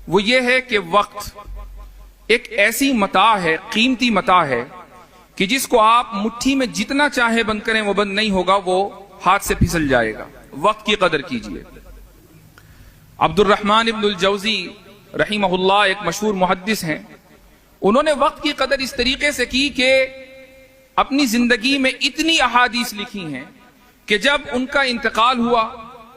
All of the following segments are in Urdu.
وہ یہ ہے کہ وقت ایک ایسی متاع ہے، قیمتی متاع ہے کہ جس کو آپ مٹھی میں جتنا چاہے بند کریں وہ بند نہیں ہوگا، وہ ہاتھ سے پھسل جائے گا۔ وقت کی قدر کیجئے۔ عبد الرحمن ابن الجوزی رحمہ اللہ ایک مشہور محدث ہیں، انہوں نے وقت کی قدر اس طریقے سے کی کہ اپنی زندگی میں اتنی احادیث لکھی ہیں کہ جب ان کا انتقال ہوا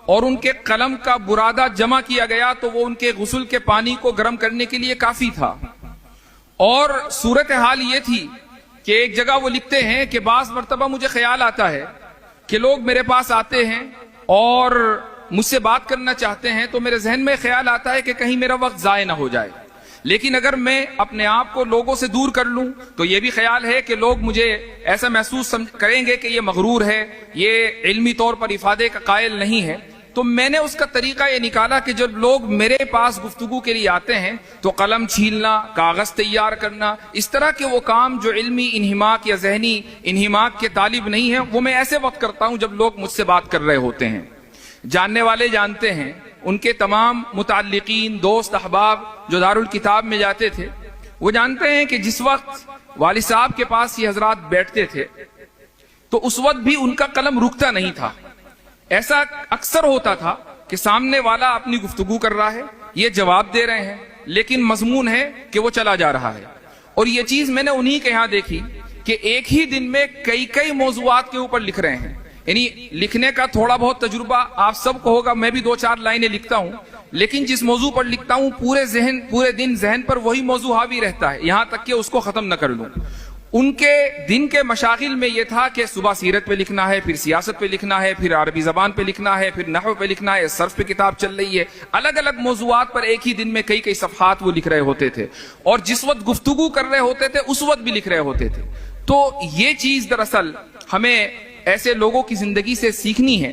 اور ان کے قلم کا برادہ جمع کیا گیا تو وہ ان کے غسل کے پانی کو گرم کرنے کے لیے کافی تھا۔ اور صورتحال یہ تھی کہ ایک جگہ وہ لکھتے ہیں کہ بعض مرتبہ مجھے خیال آتا ہے کہ لوگ میرے پاس آتے ہیں اور مجھ سے بات کرنا چاہتے ہیں تو میرے ذہن میں خیال آتا ہے کہ کہیں میرا وقت ضائع نہ ہو جائے، لیکن اگر میں اپنے آپ کو لوگوں سے دور کر لوں تو یہ بھی خیال ہے کہ لوگ مجھے ایسا محسوس کریں گے کہ یہ مغرور ہے، یہ علمی طور پر افادے کا قائل نہیں ہے۔ تو میں نے اس کا طریقہ یہ نکالا کہ جب لوگ میرے پاس گفتگو کے لیے آتے ہیں تو قلم چھیلنا، کاغذ تیار کرنا، اس طرح کے وہ کام جو علمی انہماک یا ذہنی انہماک کے طالب نہیں ہیں، وہ میں ایسے وقت کرتا ہوں جب لوگ مجھ سے بات کر رہے ہوتے ہیں۔ جاننے والے جانتے ہیں، ان کے تمام متعلقین، دوست، احباب جو دارالکتاب میں جاتے تھے وہ جانتے ہیں کہ جس وقت والد صاحب کے پاس یہ حضرات بیٹھتے تھے تو اس وقت بھی ان کا قلم رکتا نہیں تھا۔ ایسا اکثر ہوتا تھا کہ سامنے والا اپنی گفتگو کر رہا ہے، یہ جواب دے رہے ہیں، لیکن مضمون ہے کہ وہ چلا جا رہا ہے۔ اور یہ چیز میں نے انہی کے ہاں دیکھی کہ ایک ہی دن میں کئی موضوعات کے اوپر لکھ رہے ہیں۔ یعنی لکھنے کا تھوڑا بہت تجربہ آپ سب کو ہوگا، میں بھی 2-4 لائنیں لکھتا ہوں، لیکن جس موضوع پر لکھتا ہوں پورے دن ذہن پر وہی موضوع حاوی رہتا ہے، یہاں تک کہ اس کو ختم نہ کر لوں۔ ان کے دن کے مشاغل میں یہ تھا کہ صبح سیرت پہ لکھنا ہے، پھر سیاست پہ لکھنا ہے، پھر عربی زبان پہ لکھنا ہے، پھر نحو پہ لکھنا ہے، صرف پہ کتاب چل رہی ہے، الگ الگ موضوعات پر ایک ہی دن میں کئی صفحات وہ لکھ رہے ہوتے تھے، اور جس وقت گفتگو کر رہے ہوتے تھے اس وقت بھی لکھ رہے ہوتے تھے۔ تو یہ چیز دراصل ہمیں ایسے لوگوں کی زندگی سے سیکھنی ہے۔